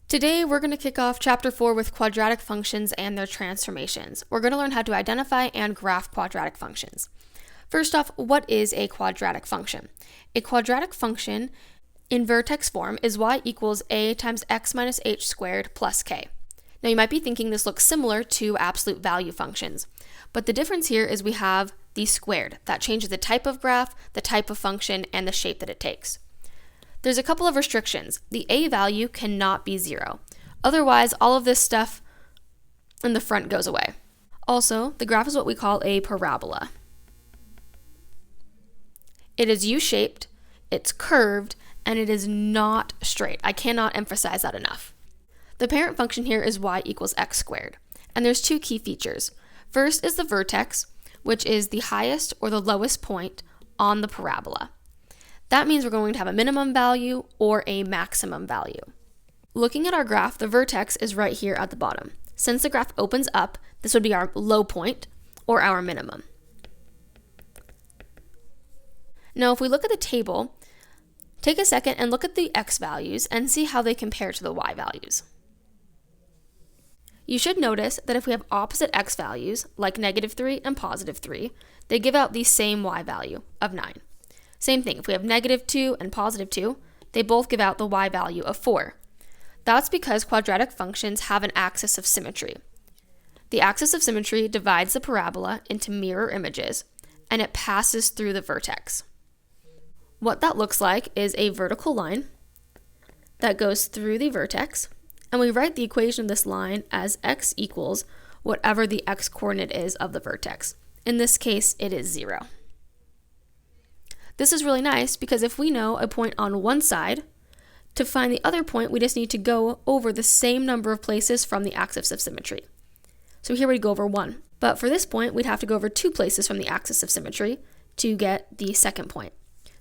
Today, we're going to kick off Chapter 4 with quadratic functions and their transformations. We're going to learn how to identify and graph quadratic functions. First off, what is a quadratic function? A quadratic function in vertex form is y equals a times x minus h squared plus k. Now, you might be thinking this looks similar to absolute value functions, but the difference here is we have the squared. That changes the type of graph, the type of function, and the shape that it takes. There's a couple of restrictions. The a value cannot be 0. Otherwise, all of this stuff in the front goes away. Also, the graph is what we call a parabola. It is U-shaped, it's curved, and it is not straight. I cannot emphasize that enough. The parent function here is y equals x squared, and there's two key features. First is the vertex, which is the highest or the lowest point on the parabola. That means we're going to have a minimum value or a maximum value. Looking at our graph, the vertex is right here at the bottom. Since the graph opens up, this would be our low point or our minimum. Now, if we look at the table, take a second and look at the x values and see how they compare to the y values. You should notice that if we have opposite x values, like -3 and +3, they give out the same y value of 9. Same thing, if we have -2 and +2, they both give out the y value of 4. That's because quadratic functions have an axis of symmetry. The axis of symmetry divides the parabola into mirror images, and it passes through the vertex. What that looks like is a vertical line that goes through the vertex, and we write the equation of this line as x equals whatever the x coordinate is of the vertex. In this case, it is 0. This is really nice because if we know a point on one side, to find the other point, we just need to go over the same number of places from the axis of symmetry. So here we'd go over 1. But for this point, we'd have to go over 2 places from the axis of symmetry to get the second point.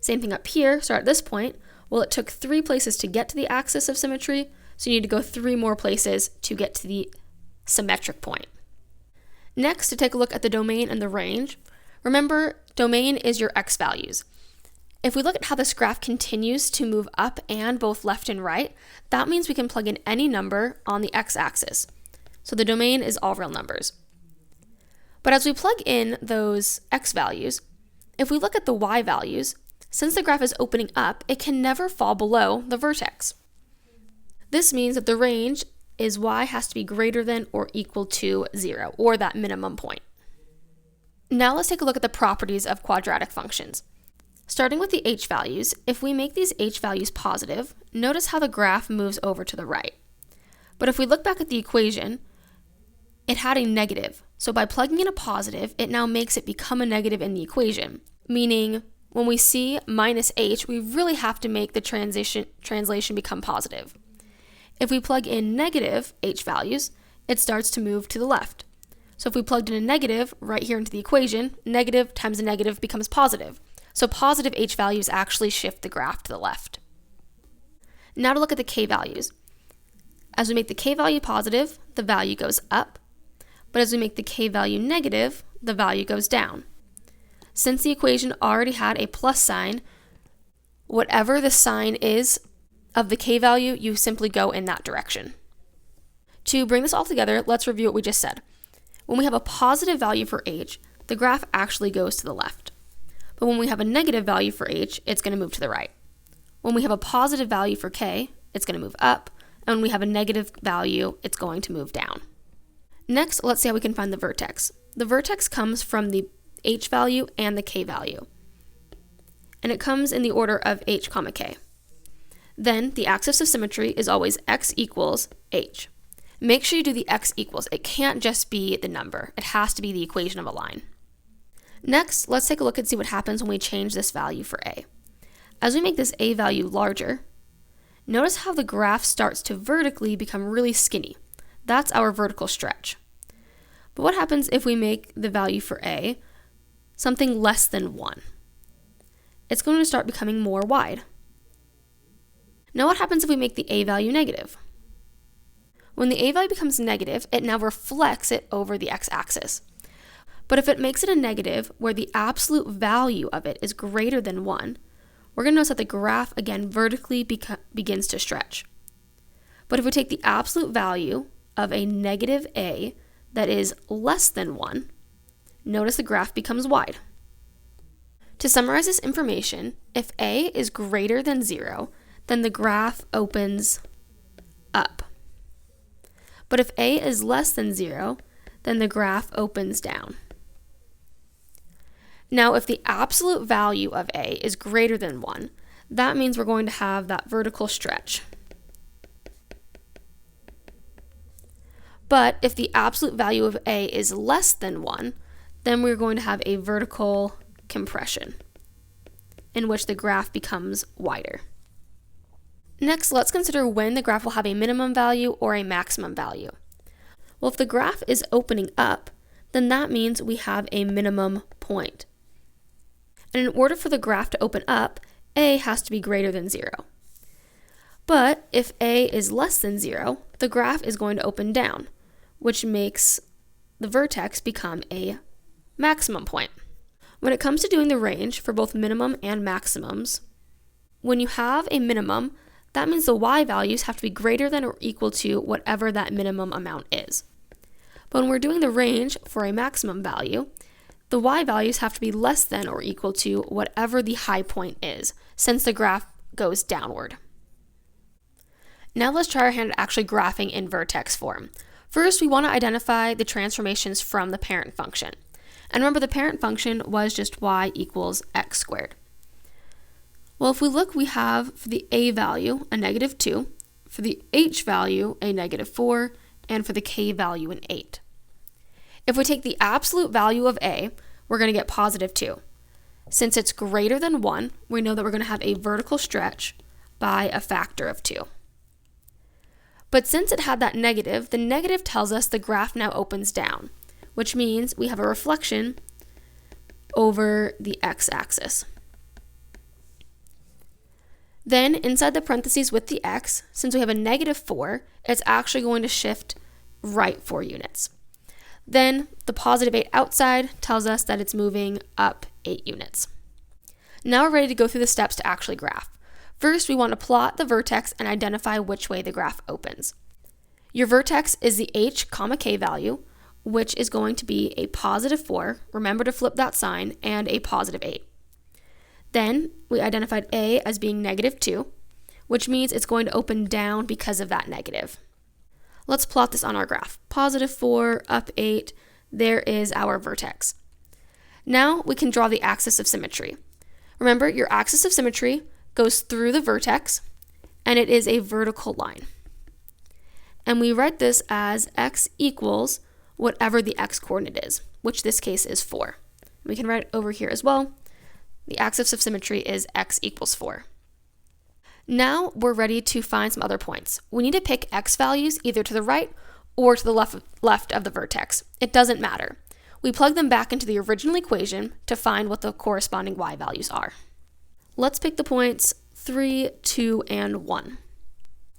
Same thing up here. So at this point, well, it took 3 places to get to the axis of symmetry, so you need to go 3 more places to get to the symmetric point. Next, to take a look at the domain and the range. Remember, domain is your x values. If we look at how this graph continues to move up and both left and right, that means we can plug in any number on the x-axis. So the domain is all real numbers. But as we plug in those x values, if we look at the y values, since the graph is opening up, it can never fall below the vertex. This means that the range is y has to be greater than or equal to 0, or that minimum point. Now let's take a look at the properties of quadratic functions. Starting with the h values, if we make these h values positive, notice how the graph moves over to the right. But if we look back at the equation, it had a negative. So by plugging in a positive, it now makes it become a negative in the equation, meaning when we see minus h, we really have to make the translation become positive. If we plug in negative h values, it starts to move to the left. So if we plugged in a negative right here into the equation, negative times a negative becomes positive. So positive h values actually shift the graph to the left. Now to look at the k values. As we make the k value positive, the value goes up. But as we make the k value negative, the value goes down. Since the equation already had a plus sign, whatever the sign is of the k value, you simply go in that direction. To bring this all together, let's review what we just said. When we have a positive value for h, the graph actually goes to the left. But when we have a negative value for h, it's going to move to the right. When we have a positive value for k, it's going to move up. And when we have a negative value, it's going to move down. Next, let's see how we can find the vertex. The vertex comes from the h value and the k value. And it comes in the order of h, k. Then the axis of symmetry is always x equals h. Make sure you do the x equals. It can't just be the number. It has to be the equation of a line. Next, let's take a look and see what happens when we change this value for a. As we make this a value larger, notice how the graph starts to vertically become really skinny. That's our vertical stretch. But what happens if we make the value for a something less than 1? It's going to start becoming more wide. Now what happens if we make the a value negative? When the a value becomes negative, it now reflects it over the x-axis. But if it makes it a negative where the absolute value of it is greater than 1, we're going to notice that the graph again vertically begins to stretch. But if we take the absolute value of a negative a that is less than 1, notice the graph becomes wide. To summarize this information, if a is greater than 0, then the graph opens up. But if a is less than 0, then the graph opens down. Now, if the absolute value of a is greater than 1, that means we're going to have that vertical stretch. But if the absolute value of a is less than 1, then we're going to have a vertical compression in which the graph becomes wider. Next, let's consider when the graph will have a minimum value or a maximum value. Well, if the graph is opening up, then that means we have a minimum point. And in order for the graph to open up, a has to be greater than 0. But if a is less than 0, the graph is going to open down, which makes the vertex become a maximum point. When it comes to doing the range for both minimum and maximums, when you have a minimum, that means the y values have to be greater than or equal to whatever that minimum amount is. But when we're doing the range for a maximum value, the y values have to be less than or equal to whatever the high point is, since the graph goes downward. Now let's try our hand at actually graphing in vertex form. First, we want to identify the transformations from the parent function. And remember, the parent function was just y equals x squared. Well, if we look, we have for the a value a negative 2, for the h value a negative 4, and for the k value an 8. If we take the absolute value of a, we're going to get positive 2. Since it's greater than 1, we know that we're going to have a vertical stretch by a factor of 2. But since it had that negative, the negative tells us the graph now opens down, which means we have a reflection over the x-axis. Then inside the parentheses with the x, since we have a negative 4, it's actually going to shift right 4 units. Then the positive 8 outside tells us that it's moving up 8 units. Now we're ready to go through the steps to actually graph. First, we want to plot the vertex and identify which way the graph opens. Your vertex is the h, k value, which is going to be a positive 4, remember to flip that sign, and a positive 8. Then we identified a as being negative 2, which means it's going to open down because of that negative. Let's plot this on our graph. Positive 4, up 8, there is our vertex. Now we can draw the axis of symmetry. Remember, your axis of symmetry goes through the vertex, and it is a vertical line. And we write this as x equals whatever the x coordinate is, which this case is 4. We can write it over here as well. The axis of symmetry is x equals 4. Now we're ready to find some other points. We need to pick x values either to the right or to the left of the vertex. It doesn't matter. We plug them back into the original equation to find what the corresponding y values are. Let's pick the points 3, 2, and 1.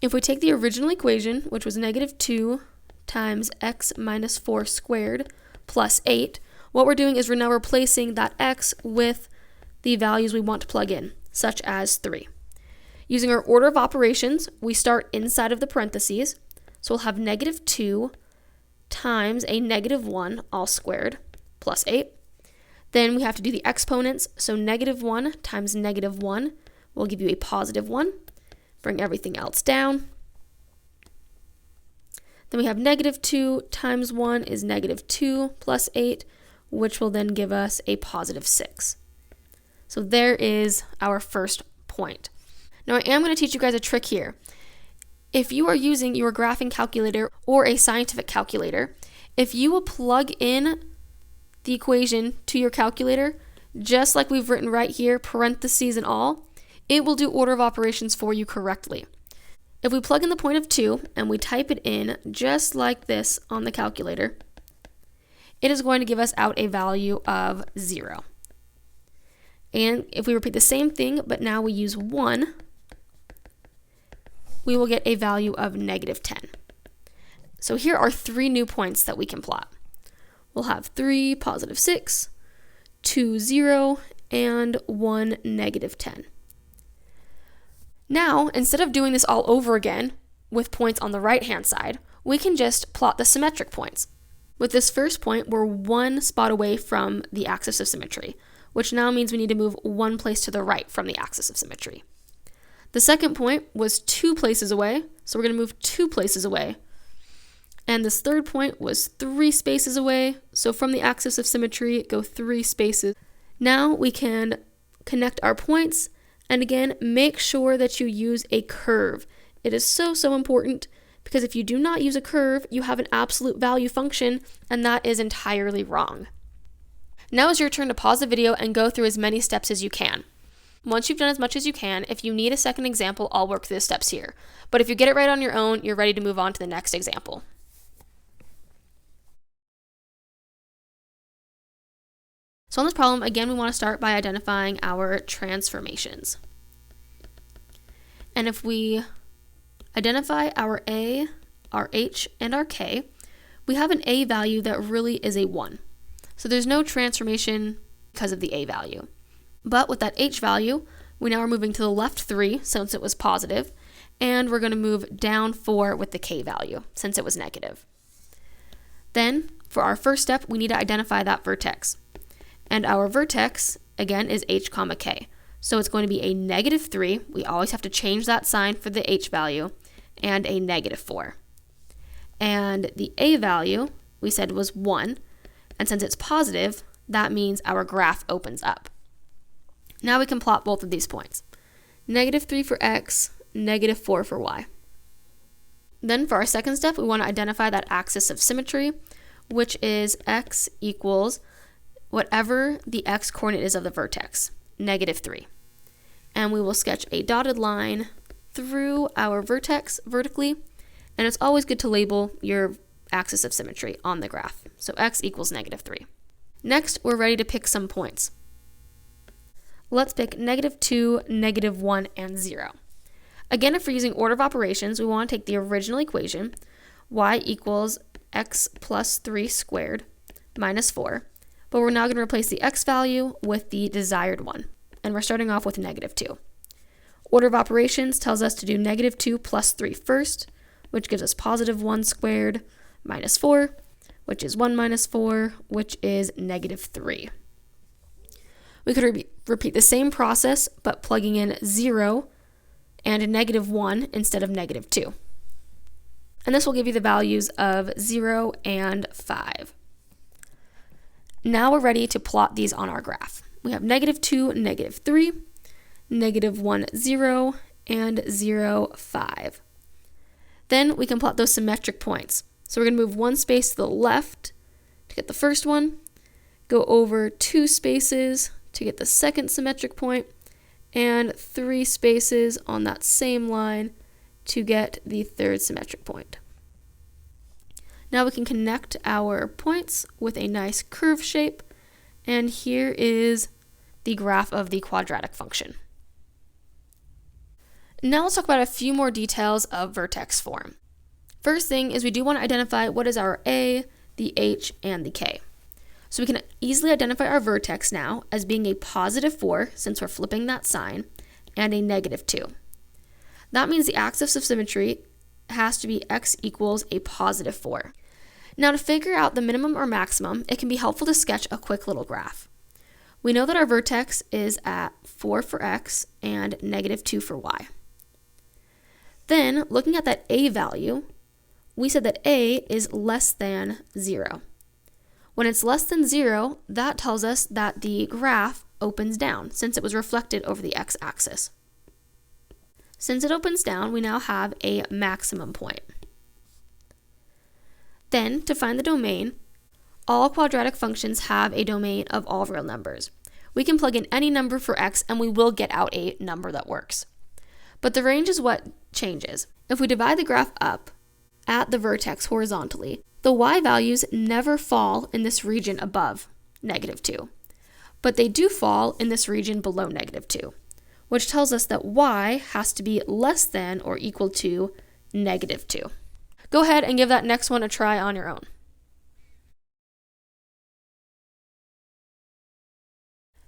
If we take the original equation, which was negative 2 times x minus 4 squared plus 8, what we're doing is we're now replacing that x with the values we want to plug in, such as 3. Using our order of operations, we start inside of the parentheses, so we'll have negative 2 times a negative 1 all squared plus 8. Then we have to do the exponents, so negative 1 times negative 1 will give you a positive 1. Bring everything else down. Then we have negative 2 times 1 is negative 2 plus 8, which will then give us a positive 6. So there is our first point. Now I am going to teach you guys a trick here. If you are using your graphing calculator or a scientific calculator, if you will plug in the equation to your calculator, just like we've written right here, parentheses and all, it will do order of operations for you correctly. If we plug in the point of 2 and we type it in just like this on the calculator, it is going to give us out a value of 0. And if we repeat the same thing, but now we use 1, we will get a value of negative 10. So here are 3 new points that we can plot. We'll have 3, positive 6, 2, 0, and 1, negative 10. Now, instead of doing this all over again, with points on the right-hand side, we can just plot the symmetric points. With this first point, we're one spot away from the axis of symmetry, which now means we need to move one place to the right from the axis of symmetry. The second point was 2 places away, so we're going to move 2 places away. And this third point was 3 spaces away, so from the axis of symmetry, go 3 spaces. Now we can connect our points, and again, make sure that you use a curve. It is so important, because if you do not use a curve, you have an absolute value function, and that is entirely wrong. Now is your turn to pause the video and go through as many steps as you can. Once you've done as much as you can, if you need a second example, I'll work through the steps here. But if you get it right on your own, you're ready to move on to the next example. So on this problem, again, we want to start by identifying our transformations. And if we identify our A, our H, and our K, we have an A value that really is a 1. So there's no transformation because of the A value. But with that H value, we now are moving to the left 3 since it was positive, and we're going to move down 4 with the K value since it was negative. Then, for our first step, we need to identify that vertex. And our vertex, again, is H comma K. So it's going to be a negative 3. We always have to change that sign for the H value, and a negative 4. And the A value, we said was 1. And since it's positive, that means our graph opens up. Now we can plot both of these points. Negative 3 for X, negative 4 for Y. Then for our second step, we want to identify that axis of symmetry, which is X equals whatever the X coordinate is of the vertex, negative 3. And we will sketch a dotted line through our vertex vertically, and it's always good to label your axis of symmetry on the graph. So X equals negative 3. Next, we're ready to pick some points. Let's pick negative 2, negative 1, and 0. Again, if we're using order of operations, we want to take the original equation, y equals x plus 3 squared minus 4, but we're now going to replace the x value with the desired one, and we're starting off with negative 2. Order of operations tells us to do negative 2 plus 3 first, which gives us positive 1 squared minus 4, which is 1 minus 4, which is negative 3. We could repeat the same process, but plugging in 0 and negative 1 instead of negative 2. And this will give you the values of 0 and 5. Now we're ready to plot these on our graph. We have negative 2, negative 3, negative 1, 0, and 0, 5. Then we can plot those symmetric points. So we're going to move one space to the left to get the first one, go over 2 spaces to get the second symmetric point, and 3 spaces on that same line to get the third symmetric point. Now we can connect our points with a nice curve shape, and here is the graph of the quadratic function. Now let's talk about a few more details of vertex form. First thing is we do want to identify what is our A, the H, and the K. So we can easily identify our vertex now as being a positive 4, since we're flipping that sign, and a negative 2. That means the axis of symmetry has to be x equals a positive 4. Now to figure out the minimum or maximum, it can be helpful to sketch a quick little graph. We know that our vertex is at 4 for x and negative 2 for y. Then, looking at that A value, we said that A is less than 0. When it's less than 0, that tells us that the graph opens down, since it was reflected over the x-axis. Since it opens down, we now have a maximum point. Then, to find the domain, all quadratic functions have a domain of all real numbers. We can plug in any number for x and we will get out a number that works. But the range is what changes. If we divide the graph up at the vertex horizontally, the y values never fall in this region above negative 2, but they do fall in this region below negative 2, which tells us that y has to be less than or equal to negative 2. Go ahead and give that next one a try on your own.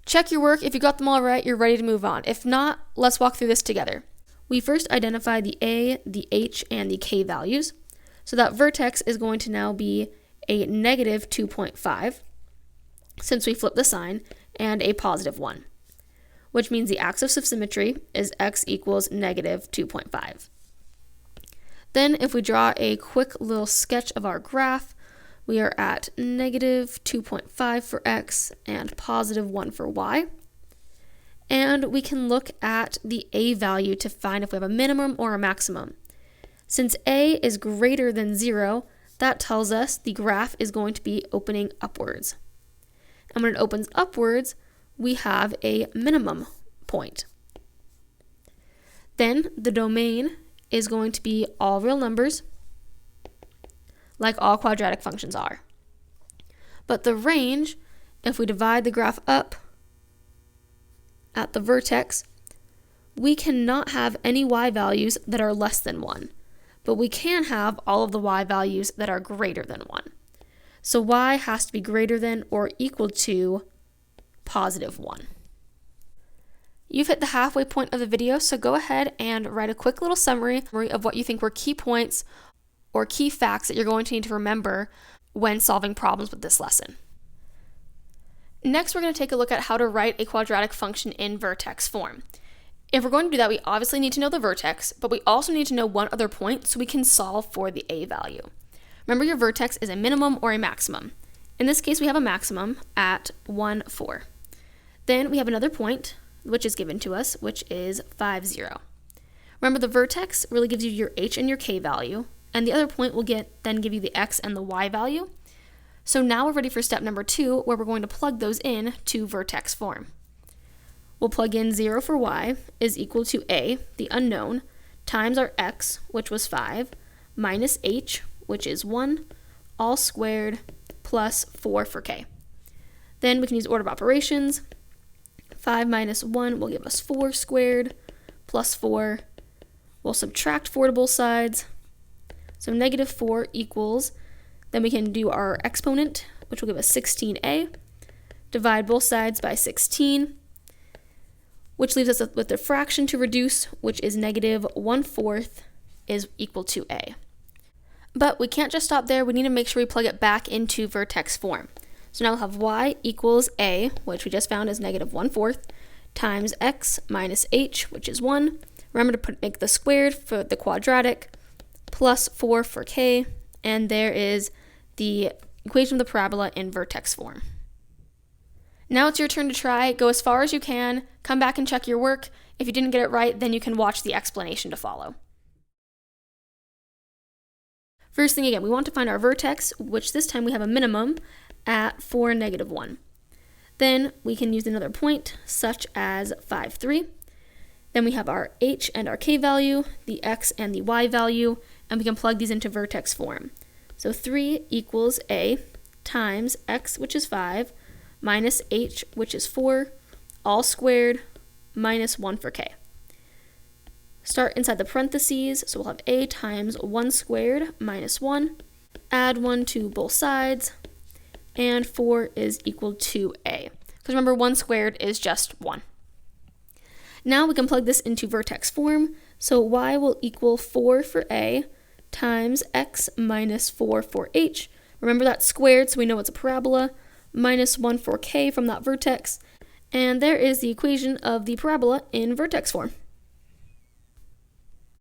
Check your work. If you got them all right, you're ready to move on. If not, let's walk through this together. we first identify the a, the h, and the k values. So that vertex is going to now be a negative 2.5, since we flip the sign, and a positive 1, which means the axis of symmetry is x equals negative 2.5. Then if we draw a quick little sketch of our graph, we are at negative 2.5 for x and positive 1 for y. And we can look at the a value to find if we have a minimum or a maximum. Since a is greater than 0, that tells us the graph is going to be opening upwards. And when it opens upwards, we have a minimum point. Then the domain is going to be all real numbers, like all quadratic functions are. But the range, if we divide the graph up at the vertex, we cannot have any y values that are less than 1, but we can have all of the y values that are greater than 1. So y has to be greater than or equal to positive 1. You've hit the halfway point of the video, so go ahead and write a quick little summary of what you think were key points or key facts that you're going to need to remember when solving problems with this lesson. Next, we're going to take a look at how to write a quadratic function in vertex form. If we're going to do that, we obviously need to know the vertex, but we also need to know one other point so we can solve for the a value. Remember, your vertex is a minimum or a maximum. In this case, we have a maximum at 1, 4. Then we have another point, which is given to us, which is 5, 0. Remember, the vertex really gives you your h and your k value, and the other point will then give you the x and the y value. So now we're ready for step number 2, where we're going to plug those in to vertex form. We'll plug in 0 for y is equal to a, the unknown, times our x, which was 5, minus h, which is 1, all squared, plus 4 for k. Then we can use order of operations. 5 minus 1 will give us 4 squared, plus 4. We'll subtract 4 to both sides. So negative 4 equals, then we can do our exponent, which will give us 16a. Divide both sides by 16, which leaves us with a fraction to reduce, which is negative 1/4 is equal to a. But we can't just stop there. We need to make sure we plug it back into vertex form. So now we'll have y equals a, which we just found is negative 1/4, times x minus h, which is 1. Remember to make the squared for the quadratic, plus 4 for k, and there is the equation of the parabola in vertex form. Now it's your turn to try. Go as far as you can, come back and check your work. If you didn't get it right, then you can watch the explanation to follow. First thing again, we want to find our vertex, which this time we have a minimum at 4, negative 1. Then we can use another point, such as 5, 3. Then we have our h and our k value, the x and the y value, and we can plug these into vertex form. So 3 equals a times x, which is 5, minus h, which is 4, all squared, minus 1 for k. Start inside the parentheses, so we'll have a times 1 squared minus 1, add 1 to both sides, and 4 is equal to a. Because remember, 1 squared is just 1. Now we can plug this into vertex form, so y will equal 4 for a times x minus 4 for h. Remember that's squared, so we know it's a parabola, minus 1 for k from that vertex, and there is the equation of the parabola in vertex form.